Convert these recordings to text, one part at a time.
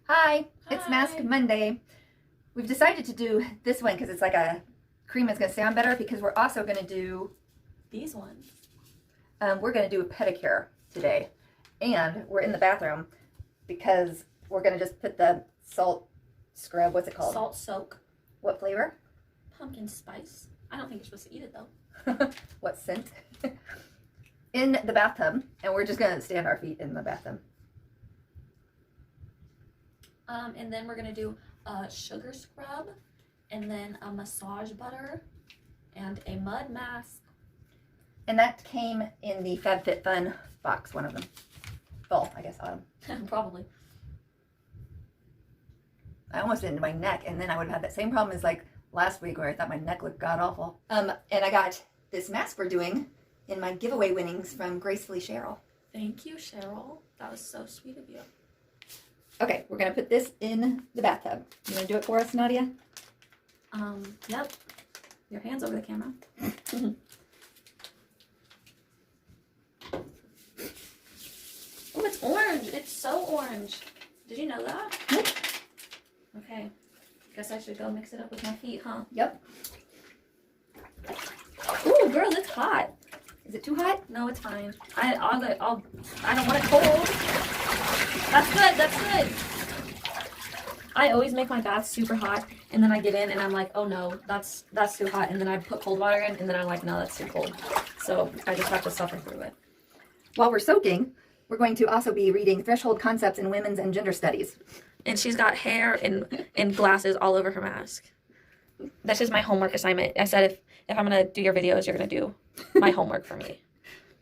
Hi, Hi. it's Mask Monday. We've decided to do this one because it's like a cream that's going to sound better because we're also going to do, These ones. we're going to do a pedicure today. And we're in the bathroom because we're going to just put the salt scrub, what's it called? Salt soak. What flavor? Pumpkin spice. I don't think you're supposed to eat it though. What scent? In the bathtub. And we're just going to stand our feet in the bathtub. And then we're gonna do a sugar scrub, and then a massage butter, and a mud mask. And that came in the FabFitFun box, one of them. Fall, I guess, autumn. Probably. I almost did it into my neck, and then I would have had that same problem as like last week where I thought my neck looked god awful. And I got this mask we're doing in my giveaway winnings from Gracefully Cheryl. Thank you, Cheryl. That was so sweet of you. Okay, we're gonna put this in the bathtub. You gonna do it for us, Nadia? Yep. Your hands over the camera. Oh, it's orange. It's so orange. Did you know that? Nope. Okay. Guess I should go mix it up with my feet, huh? Yep. Ooh, girl, it's hot. Is it too hot? No, it's fine. I don't want it cold. That's good. That's good. I always make my bath super hot, and then I get in and I'm like, oh no, that's too hot, and then I put cold water in, and then I'm like, no, that's too cold. So I just have to suffer through it. While we're soaking, we're going to also be reading Threshold Concepts in Women's and Gender Studies. And she's got hair and glasses all over her mask. That's just my homework assignment. I said if I'm gonna do your videos, you're gonna do my homework for me.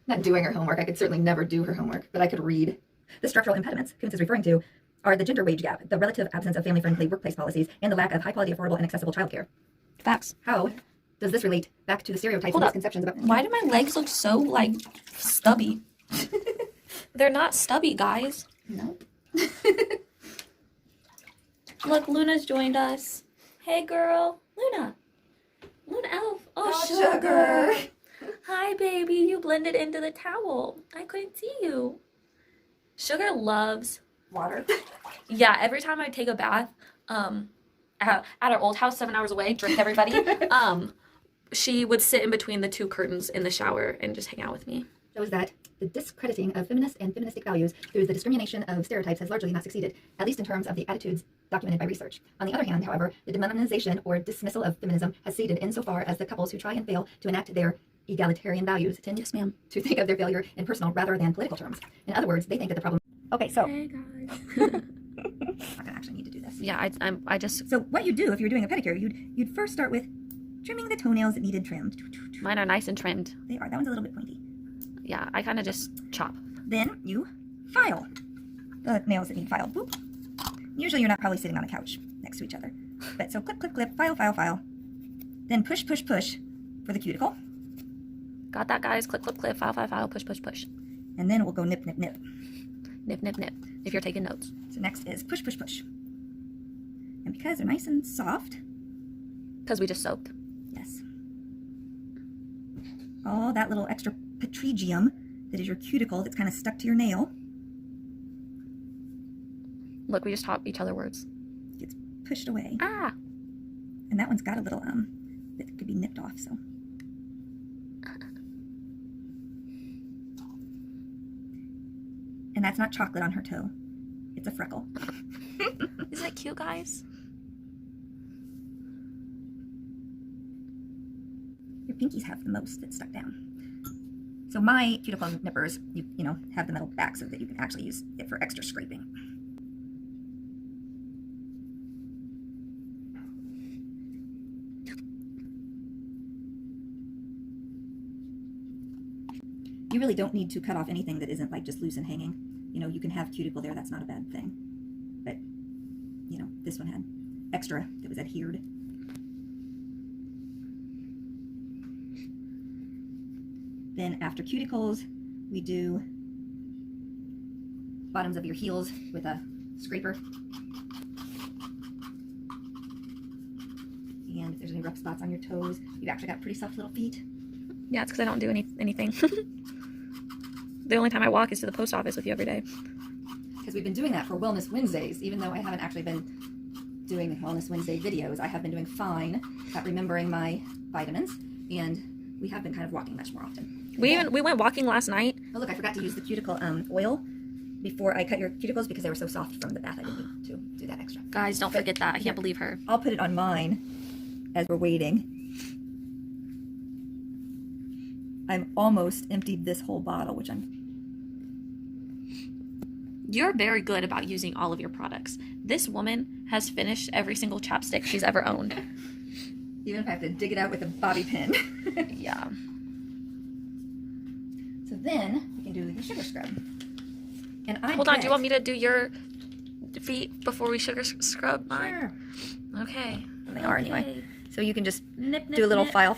Not doing her homework. I could certainly never do her homework, but I could read. The structural impediments Kuntz is referring to are the gender wage gap, the relative absence of family-friendly workplace policies, and the lack of high-quality, affordable, and accessible childcare. Facts. How does this relate back to the stereotypes and misconceptions about... Why do my legs look so, like, stubby? They're not stubby, guys. No. Look, Luna's joined us. Hey, girl. Luna. Luna Elf. Oh, sugar. Hi, baby. You blended into the towel. I couldn't see you. Sugar loves Water. Yeah, every time I take a bath, at our old house 7 hours away, drink everybody, she would sit in between the two curtains in the shower and just hang out with me. Shows that the discrediting of feminist and feministic values through the discrimination of stereotypes has largely not succeeded, at least in terms of the attitudes documented by research. On the other hand, however, the demonization or dismissal of feminism has succeeded insofar as the couples who try and fail to enact their egalitarian values tend Yes, ma'am. to think of their failure in personal rather than political terms. In other words, they think that the problem... Okay, so... Hey, guys. I'm not gonna actually need to do this. Yeah, I just... So what you do if you're doing a pedicure, you'd first start with trimming the toenails that needed trimmed. Mine are nice and trimmed. They are. That one's a little bit pointy. Yeah, I kind of just chop. Then you file the nails that need filed. Boop. Usually you're not probably sitting on a couch next to each other. But so clip, clip, clip, file, file, file. Then push, push, push for the cuticle. Got that, guys? Clip, clip, clip, file, file, file, push, push, push. And then we'll go nip, nip, nip. Nip, nip, nip, if you're taking notes. So next is push, push, push. And because they're nice and soft. Because we just soaked. Yes. All that little extra petrigium that is your cuticle that's kind of stuck to your nail Look, we just taught each other words. gets pushed away. Ah! And that one's got a little, that could be nipped off, so. And that's not chocolate on her toe. It's a freckle. Isn't it cute, guys? Your pinkies have the most that's stuck down. So my cuticle nippers, you know, have the metal back so that you can actually use it for extra scraping. You really don't need to cut off anything that isn't like just loose and hanging. You know, you can have cuticle there, that's not a bad thing. But, you know, this one had extra that was adhered. Then after cuticles, we do bottoms of your heels with a scraper. And if there's any rough spots on your toes, you've actually got pretty soft little feet. Yeah, it's because I don't do anything. The only time I walk is to the post office with you every day. because we've been doing that for Wellness Wednesdays, even though I haven't actually been doing Wellness Wednesday videos. I have been doing fine at remembering my vitamins, and we have been kind of walking much more often. We went walking last night. Oh look, I forgot to use the cuticle oil before I cut your cuticles because they were so soft from the bath. I didn't need to do that extra. Guys, don't forget that. I can't believe her. I'll put it on mine as we're waiting. I'm almost emptied this whole bottle, which You're very good about using all of your products. This woman has finished every single chapstick she's ever owned. Even if I have to dig it out with a bobby pin. Yeah. So then we can do the sugar scrub. And Hold on, do you want me to do your feet before we sugar scrub mine? Sure. Okay. They are anyway. So you can just Nip, do a little nip. file.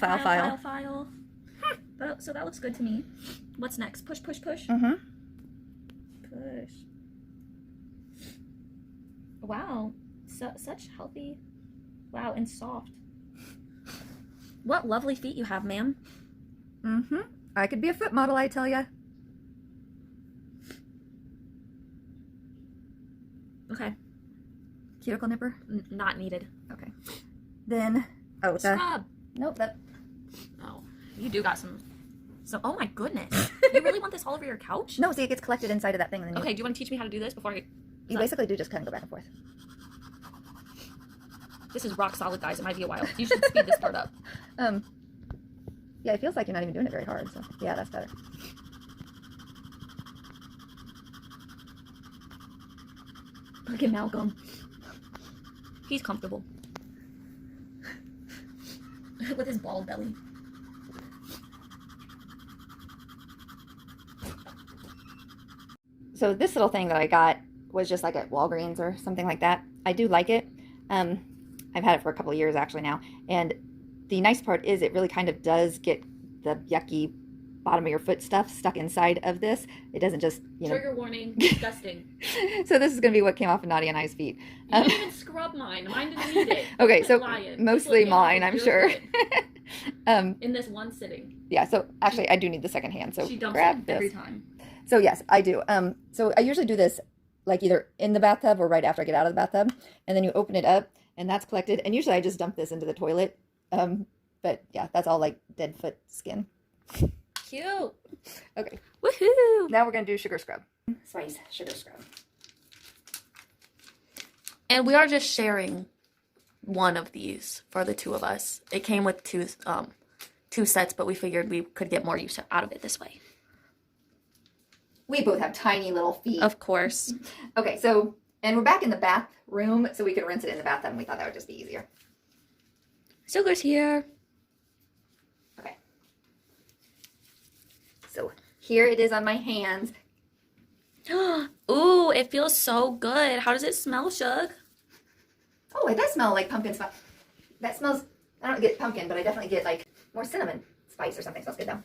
So that looks good to me. What's next? Push. Mm-hmm. Push. Wow. Such healthy. Wow, and soft. What lovely feet you have, ma'am. Mm-hmm. I could be a foot model, I tell ya. Okay. Cuticle nipper? Not needed. Okay. Then, Scrub. Nope, that... Oh, you do got some. So, oh my goodness. You really want this all over your couch? No, see, it gets collected inside of that thing. And then Okay, do you want to teach me how to do this before I... You basically do just kind of go back and forth. This is rock solid, guys. It might be a while. You should speed this part up. Yeah, it feels like you're not even doing it very hard, so yeah, that's better. Look at Malcolm. He's comfortable. With his bald belly. So this little thing that I got was just like at Walgreens or something like that. I do like it. I've had it for a couple of years actually now. And the nice part is it really kind of does get the yucky bottom of your foot stuff stuck inside of this. It doesn't just, Trigger warning, disgusting. So this is going to be what came off of Nadia and I's feet. You didn't even scrub mine. Mine didn't need it. Okay, so Lying. mostly mine, I'm sure. In this one sitting. Yeah, so actually I do need the second hand. So She dumps grab it this. every time. So yes, I do. So I usually do this like either in the bathtub or right after I get out of the bathtub, and then you open it up and that's collected. And usually I just dump this into the toilet. But yeah, that's all like dead foot skin. Cute. Okay. Woohoo! Now we're gonna do sugar scrub. Spice sugar scrub. And we are just sharing one of these for the two of us. It came with two sets, but we figured we could get more use out of it this way. We both have tiny little feet. Of course. Okay, so, and we're back in the bathroom, so we could rinse it in the bathtub, and we thought that would just be easier. Sugar's here. Okay. So here it is on my hands. Ooh, it feels so good. How does it smell, Shug? Oh, it does smell like pumpkin spice. That smells, I don't get pumpkin, but I definitely get like more cinnamon spice or something. Smells good though.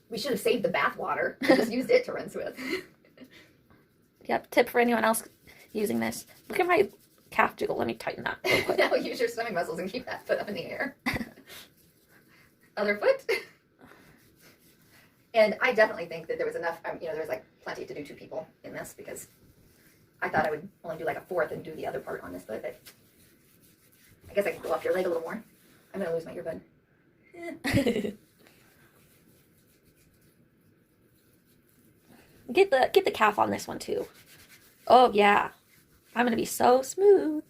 We should have saved the bath water and just used it to rinse with. Yep, tip for anyone else using this. Look at my calf jiggle. Let me tighten that real quick. Now use your stomach muscles and keep that foot up in the air. Other foot. And I definitely think that there was enough, there was like plenty to do 2 people in this because I thought I would only do like a fourth and do the other part on this foot, but I guess I could go off your leg a little more. I'm going to lose my earbud. Get the calf on this one too. Oh yeah. I'm gonna be so smooth.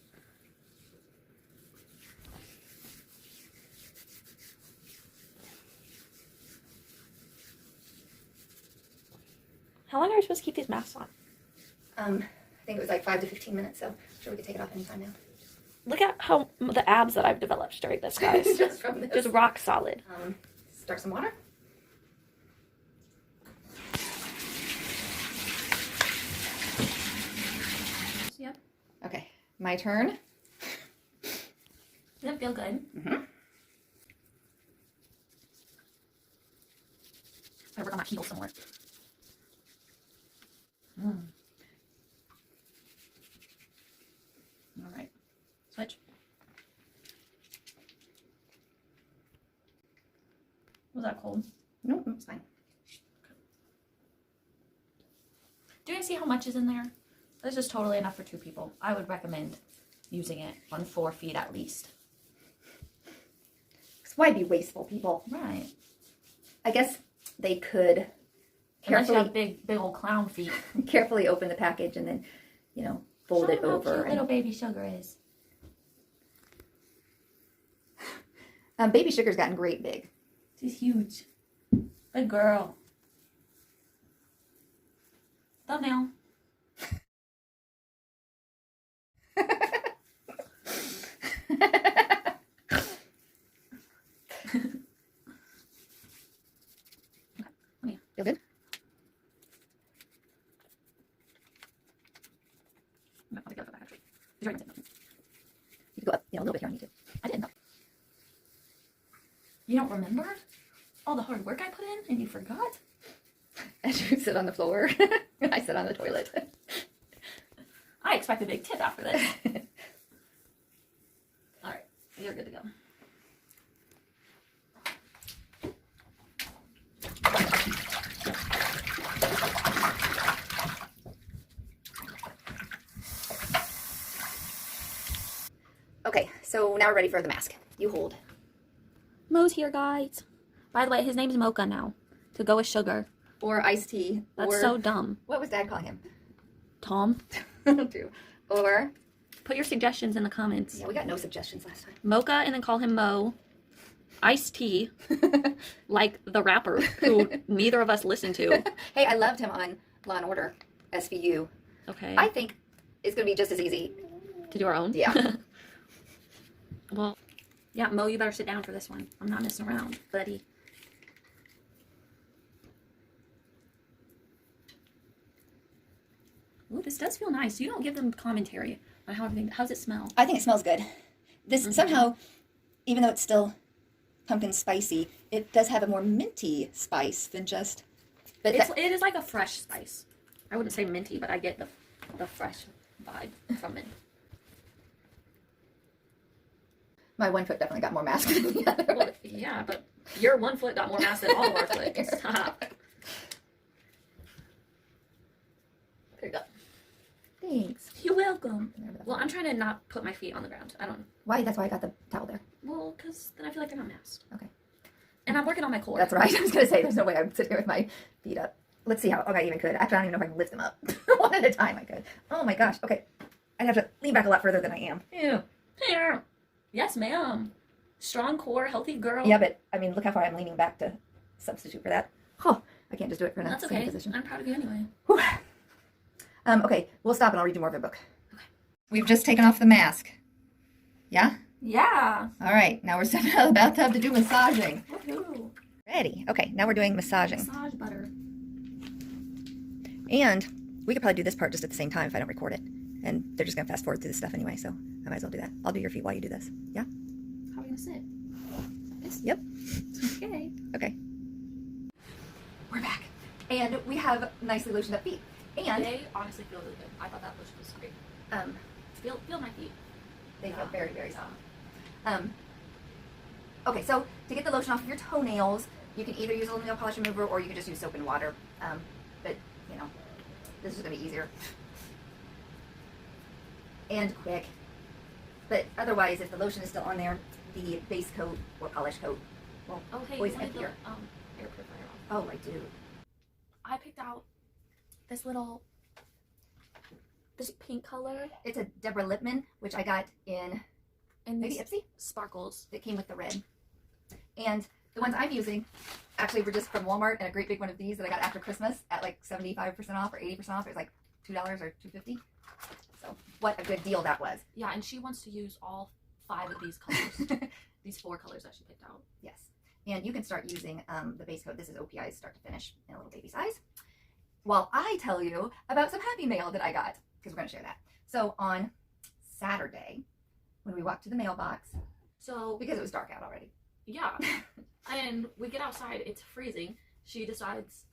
How long are we supposed to keep these masks on? I think it was like 5 to 15 minutes, so I'm sure we could take it off anytime now. Look at how the abs that I've developed during this, guys. Just from this. Just rock solid. Start some water. Yep. Okay, my turn. Does it feel good? Mm-hmm. I work on my heel some more. All right. Switch. Was that cold? Nope, it's fine. Do you guys see how much is in there? This is totally enough for 2 people. I would recommend using it on 4 feet at least. Why be wasteful, people? Right. I guess they could Unless you carefully, have big old clown feet. carefully open the package and then, you know, fold Show it them how over. cute little baby sugar is. Baby Sugar's gotten great big. She's huge. Good girl. Thumbnail. Feel good? No, I think I'll go back actually. He's right in the You can go up, a little bit here on YouTube. I didn't know. You don't remember all the hard work I put in and you forgot? As you sit on the floor, I sit on the toilet. I expect a big tip after this. Alright, you're good to go. Okay, so now we're ready for the mask. You hold. Mo's here, guys. By the way, his name's Mocha now. To go with sugar. Or iced tea. That's or, so dumb. What was Dad calling him? Tom, Too. Or, put your suggestions in the comments. yeah, we got no suggestions last time. Mocha and then call him Mo. Iced tea, like the rapper who neither of us listen to. Hey, I loved him on Law and Order, SVU. Okay. I think it's going to be just as easy. To do our own? Yeah. Well, yeah, Mo, you better sit down for this one. I'm not messing around, buddy. Ooh, this does feel nice. You don't give them commentary on how everything. How's it smell? I think it smells good. This somehow, even though it's still pumpkin spicy, it does have a more minty spice than just. But It is like a fresh spice. I wouldn't say minty, but I get the fresh vibe from it. my one foot definitely got more mask than the other. Well, yeah, but your one foot got more mass than all of our foot. Stop. There you go. Thanks. You're welcome. Well, I'm trying to not put my feet on the ground. I don't. Why? That's why I got the towel there. Well, because then I feel like they're not masked. Okay. And I'm working on my core. That's right. I was gonna say there's no way I would sit here with my feet up. Let's see how. Okay, I even could. Actually, I don't even know if I can lift them up one at a time. I could. Oh my gosh. Okay. I'd have to lean back a lot further than I am. Ew. Here. Yes, ma'am. Strong core, healthy girl. Yeah, but I mean, look how far I'm leaning back to substitute for that. Oh, I can't just do it from a That's standing okay. position. I'm proud of you anyway. Whew. Okay, we'll stop and I'll read you more of your book. Okay. We've just taken off the mask. Yeah? Yeah. All right, now we're stepping out of the bathtub to do massaging. Woohoo. Ready. Okay, now we're doing massaging. Massage butter. And we could probably do this part just at the same time if I don't record it. And they're just going to fast forward through this stuff anyway, so I might as well do that. I'll do your feet while you do this. Yeah? How are we gonna sit? This? Yep. Okay. Okay. We're back. And we have nicely lotioned up feet. And They honestly feel really good. I thought that lotion was great. Feel my feet. they feel Yeah. very, very soft. Okay, so to get the lotion off of your toenails, you can either use a little nail polish remover or you can just use soap and water. But, you know, this is going to be easier. And quick. But otherwise, if the lotion is still on there, the base coat or polish coat will Oh, hey, always you wanted emptier. the air purifier off. Oh, I do. I picked out this pink color It's a Deborah Lipman, which I got in and maybe these Ipsy. sparkles. That came with the red. And the ones I'm using actually were just from Walmart, and a great big one of these that I got after Christmas at like 75% off or 80% off. It was like $2 or $2.50. So what a good deal that was. Yeah, and she wants to use all 5 of these colors. These 4 colors that she picked out. Yes. And you can start using the base coat. This is OPI's start to finish in a little baby size. While I tell you about some happy mail that I got, because we're going to share that. So on Saturday, when we walked to the mailbox, So because it was dark out already, yeah, and we get outside. It's freezing. She decides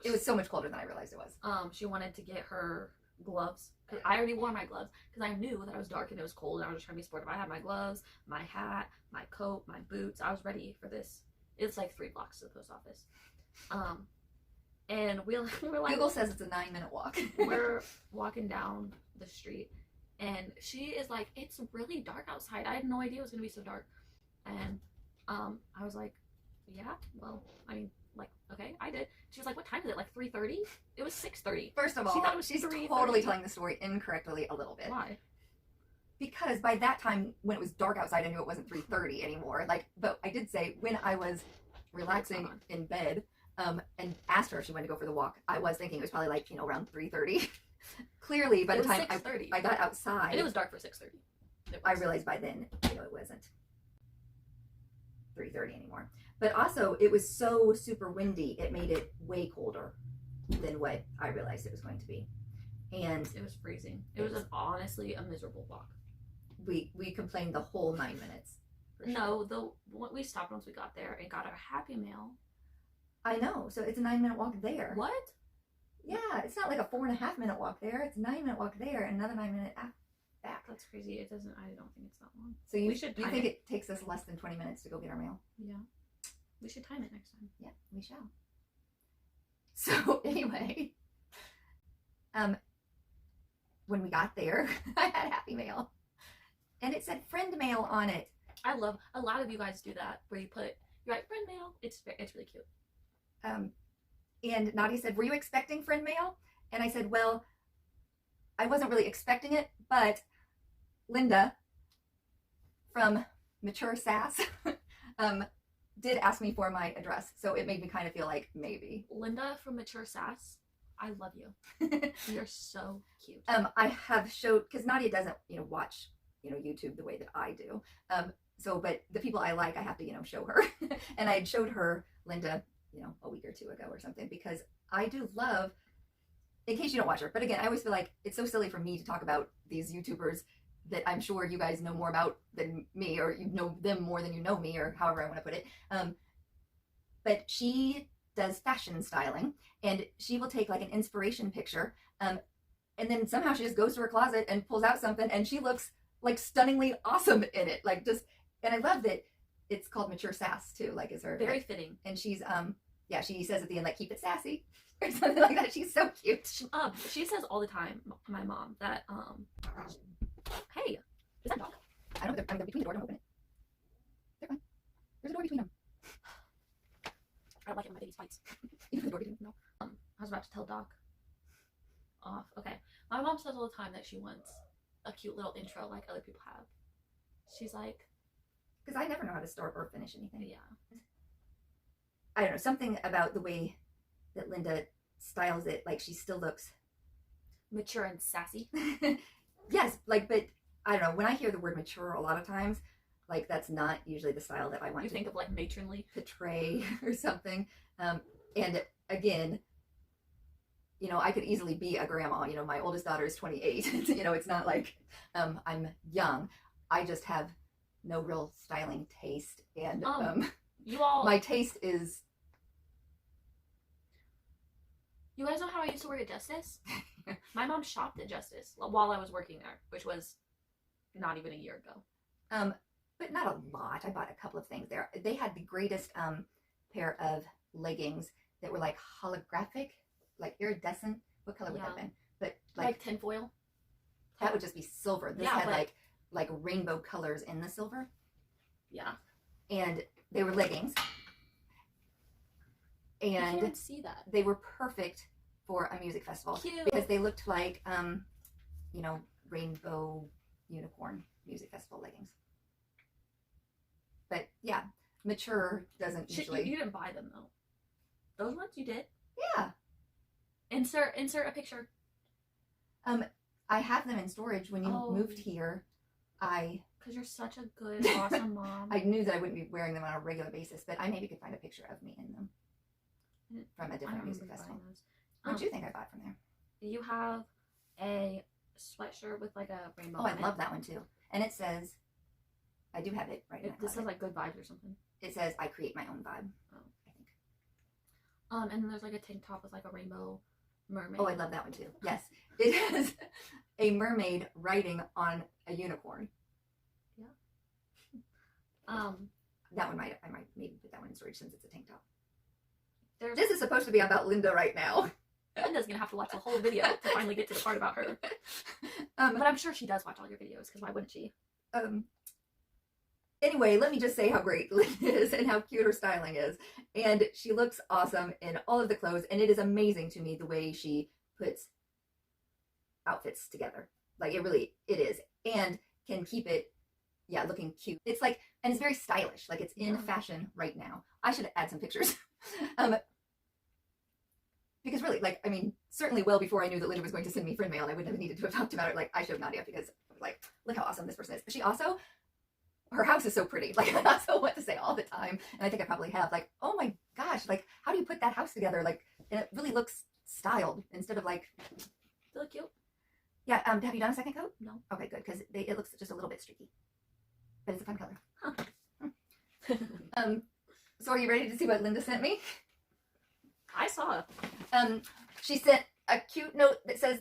it was so much colder than I realized it was. she wanted to get her gloves. Cause I already wore my gloves because I knew that it was dark and it was cold and I was just trying to be sportive. I had my gloves, my hat, my coat, my boots. I was ready for this. It's like 3 blocks to the post office. And we're like, Google says it's a 9-minute walk. we're walking down the street, and she is like, it's really dark outside. I had no idea it was gonna be so dark. And I was like, yeah, well, I mean, like, okay, I did. She was like, what time is it? Like 3:30? It was 6:30. First of all, She thought it was she's 3:30. totally telling the story incorrectly a little bit. Why? Because by that time, when it was dark outside, I knew it wasn't 3:30 anymore. Like, but I did say when I was relaxing in bed, and asked her if she wanted to go for the walk, I was thinking it was probably like, around 3:30. Clearly, by the time I got outside, and it was dark for 6:30. I realized by then, it wasn't 3:30 anymore. But also, it was so super windy, it made it way colder than what I realized it was going to be. And it was freezing. It was honestly a miserable walk. We complained the whole 9 minutes. No, we stopped once we got there and got our Happy Meal. I know. So it's a 9-minute walk there. What? Yeah, it's not like a 4.5-minute walk there. It's a 9-minute walk there and another 9-minute back. That's crazy. It doesn't. I don't think it's that long. So you think it takes us less than 20 minutes to go get our mail? Yeah. We should time it next time. Yeah, we shall. So anyway, when we got there, I had Happy Mail, and it said friend mail on it. I love a lot of you guys do that where you're like friend mail. It's really cute. And Nadia said, "Were you expecting friend mail?" And I said, "Well, I wasn't really expecting it, but Linda from Mature Sass did ask me for my address, so it made me kind of feel like maybe." Linda from Mature Sass, I love you. You're so cute. I have showed, because Nadia doesn't, watch, YouTube the way that I do. But the people I like, I have to, show her. And I had showed her Linda, a week or two ago or something, because I do love, in case you don't watch her, but again, I always feel like it's so silly for me to talk about these YouTubers that I'm sure you guys know more about than me, or you know them more than you know me, or however I want to put it. But she does fashion styling, and she will take like an inspiration picture, and then somehow she just goes to her closet and pulls out something, and she looks like stunningly awesome in it. Like and I love that it's called Mature Sass too. Like, is her very fitting. And she's she says at the end, like, keep it sassy or something like that. She's so cute. She says all the time, my mom, that hey, is that a dog? I don't know. I'm between the door. Don't open it. They're fine. There's a door between them. I don't like it when my babies fights. Even the door between them. No. I was about to tell Doc off. Okay. My mom says all the time that she wants a cute little intro like other people have. She's like, because I never know how to start or finish anything. Yeah. I don't know. Something about the way that Linda styles it, like she still looks mature and sassy. Yes, like, but I don't know. When I hear the word mature, a lot of times, like, that's not usually the style that I want you to think of like matronly portray or something. And again, I could easily be a grandma. My oldest daughter is 28. It's not like I'm young. I just have no real styling taste, and my taste is. You guys know how I used to work at Justice? My mom shopped at Justice while I was working there, which was not even a year ago. But not a lot. I bought a couple of things there. They had the greatest pair of leggings that were like holographic, like iridescent. What color would that have been? But like tinfoil. That would just be silver. This had like rainbow colors in the silver. Yeah. And they were leggings. And I can't see that. They were perfect for a music festival. Cute. Because they looked like rainbow unicorn music festival leggings. But yeah, Mature doesn't usually. You didn't buy them though. Those ones you did? Yeah. Insert a picture. I have them in storage. When you moved here, because you're such a good, awesome mom. I knew that I wouldn't be wearing them on a regular basis, but I maybe could find a picture of me in them from a different music festival. What do you think I bought from there? You have a sweatshirt with like a rainbow. Oh, I love that one too. And it says, I do have it right now. This says like good vibes or something. It says I create my own vibe. Oh, I think. And then there's like a tank top with like a rainbow mermaid. Oh, I love that one too. Yes, it has a mermaid riding on a unicorn. Yeah. That one I might maybe put that one in storage since it's a tank top. This is supposed to be about Linda right now. Linda's gonna have to watch the whole video to finally get to the part about her. But I'm sure she does watch all your videos, because why wouldn't she? Anyway, let me just say how great Linda is and how cute her styling is. And she looks awesome in all of the clothes, and it is amazing to me the way she puts outfits together. Like, it is. And can keep it, looking cute. It's like, and it's very stylish. Like, it's in fashion right now. I should add some pictures. Because really, like, I mean, certainly well before I knew that Linda was going to send me friend mail, and I wouldn't have needed to have talked about it. Like, I showed Nadia because, like, look how awesome this person is. But she also, her house is so pretty. Like, I also want to say all the time, and I think I probably have, like, oh my gosh, like, how do you put that house together? Like, and it really looks styled instead of, like, does it look cute? Yeah, have you done a second coat? No. Okay, good, because it looks just a little bit streaky. But it's a fun color. Huh. So are you ready to see what Linda sent me? I saw. She sent a cute note that says,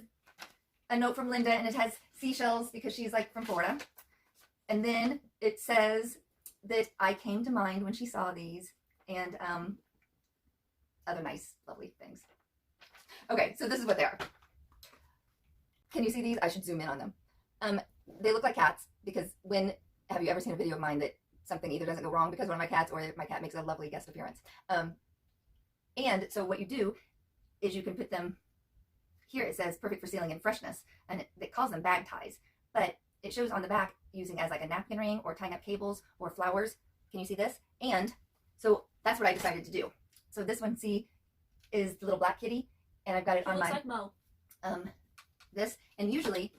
a note from Linda, and it has seashells because she's, like, from Florida. And then it says that I came to mind when she saw these, and other nice, lovely things. Okay, so this is what they are. Can you see these? I should zoom in on them. They look like cats because have you ever seen a video of mine that something either doesn't go wrong because one of my cats, or my cat makes a lovely guest appearance? And so what you do is you can put them, here it says perfect for sealing and freshness, and it calls them bag ties, but it shows on the back using as like a napkin ring or tying up cables or flowers. Can you see this? And so that's what I decided to do. So this one, see, is the little black kitty, and I've got it on looks my like Mo. This, and usually,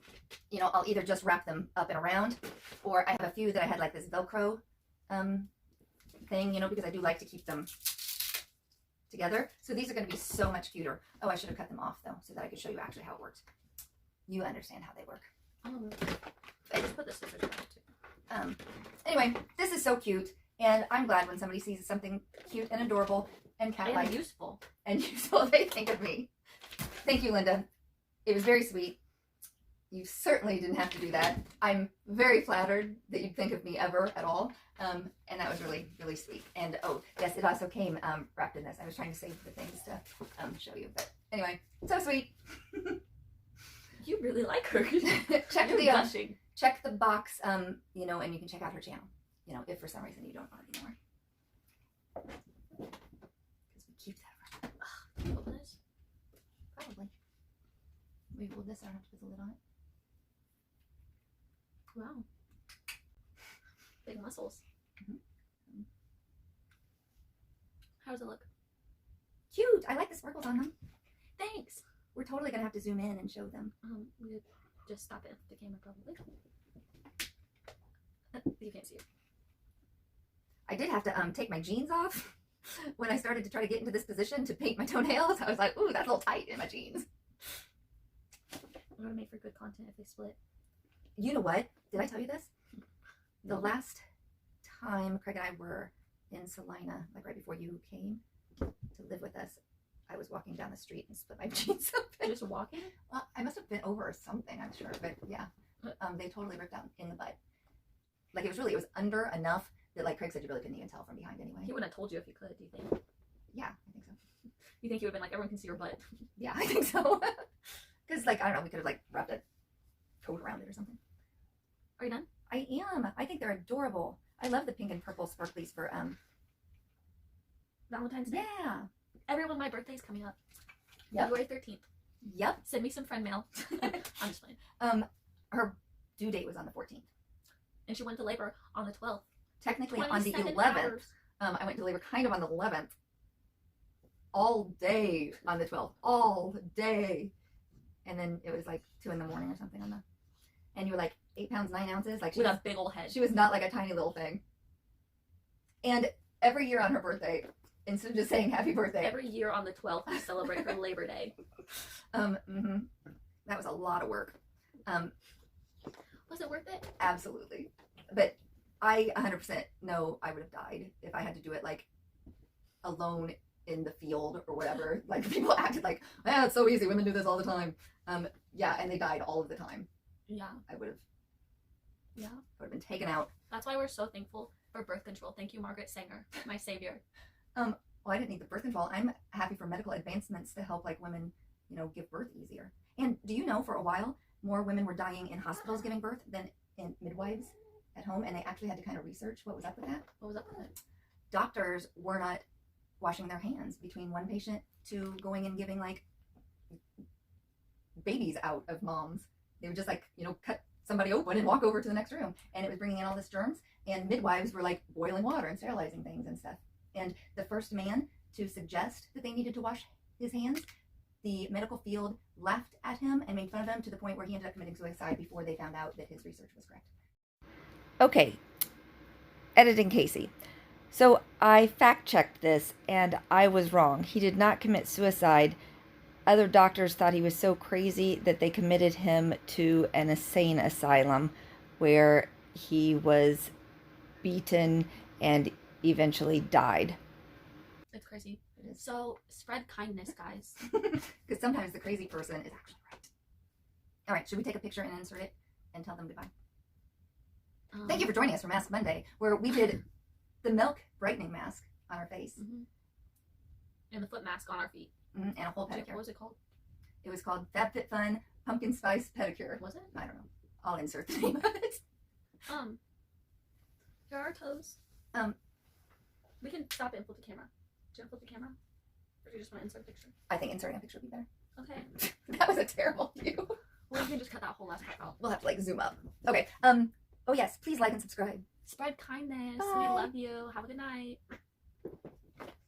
you know, I'll either just wrap them up and around, or I have a few that I had like this Velcro thing, you know, because I do like to keep them together. So these are going to be so much cuter. Oh, I should have cut them off though, so that I could show you actually how it works. You understand how they work. I just put the scissors down too. Anyway, this is so cute, and I'm glad when somebody sees something cute and adorable and cat-like And useful. they think of me. Thank you, Linda. It was very sweet. You certainly didn't have to do that. I'm very flattered that you'd think of me ever at all. And that was really, really sweet. And oh, yes, it also came wrapped in this. I was trying to save the things to show you. But anyway, so sweet. You really like her. Check the box, you know, and you can check out her channel, you know, if for some reason you don't already know her. Because we keep that. Can you open this? Probably. Maybe hold this, I don't have to put the lid on it. Wow. Big muscles. Mm-hmm. How does it look? Cute! I like the sparkles on them. Thanks. We're totally going to have to zoom in and show them. We could just stop it, the camera probably. You can't see it. I did have to take my jeans off when I started to try to get into this position to paint my toenails. I was like, ooh, that's a little tight in my jeans. I'm going to make for good content if they split. You know what? Did I tell you this? The last time Craig and I were in Salina, like right before you came to live with us, I was walking down the street and split my jeans open. Just walking? Well, I must have been over something, I'm sure, but yeah. They totally ripped out in the butt. Like it was under enough that, like Craig said, you really couldn't even tell from behind anyway. He wouldn't have told you if you could, do you think? Yeah, I think so. You think he would have been like, everyone can see your butt? Yeah, I think so. Because, like, I don't know, we could have, like, wrapped a coat around it or something. Are you done? I am. I think they're adorable. I love the pink and purple sparklies for, Valentine's Day? Yeah. Everyone, my birthday's coming up. Yep. February 13th. Yep. Send me some friend mail. I'm just playing. Her due date was on the 14th. And she went to labor on the 12th. Technically on the 27 11th. hours. I went to labor kind of on the 11th. All day on the 12th. All day. And then it was like 2 in the morning or something on the, and you were like 8 pounds 9 ounces, like With a big old head. She was not like a tiny little thing. And every year on her birthday, instead of just saying happy birthday, every year on the 12th we celebrate her Labor Day. That was a lot of work. Was it worth it? Absolutely. But I 100% know I would have died if I had to do it like alone in the field or whatever. Like people acted like, ah, it's so easy, women do this all the time. Yeah, and they died all of the time. Yeah. I would have been taken out. That's why we're so thankful for birth control. Thank you, Margaret Sanger, my savior. Well, I didn't need the birth control. I'm happy for medical advancements to help like women, give birth easier. And do you know, for a while, more women were dying in hospitals giving birth than in midwives at home, and they actually had to kind of research what was up with that. What was up with it? Doctors were not washing their hands between one patient to going and giving like babies out of moms. They would just like, cut somebody open and walk over to the next room, and it was bringing in all this germs, and midwives were like boiling water and sterilizing things and stuff. And the first man to suggest that they needed to wash his hands, the medical field laughed at him and made fun of him to the point where he ended up committing suicide before they found out that his research was correct. Okay, editing Casey. So I fact-checked this, and I was wrong. He did not commit suicide. Other doctors thought he was so crazy that they committed him to an insane asylum where he was beaten and eventually died. It's crazy. It is. So spread kindness, guys. Because sometimes the crazy person is actually right. All right, should we take a picture and insert it and tell them goodbye? Thank you for joining us for Mask Monday, where we did the milk brightening mask on our face. Mm-hmm. And the foot mask on our feet. And a whole pedicure. What was it called? It was called FabFitFun Pumpkin Spice Pedicure. Was it? I don't know. I'll insert the name of it. Here are our toes. We can stop it and flip the camera. Do you want to flip the camera? Or do you just want to insert a picture? I think inserting a picture would be better. Okay. That was a terrible view. Well, you can just cut that whole last part out. We'll have to like zoom up. Okay. Oh yes, please like and subscribe. Spread kindness. Bye. We love you. Have a good night.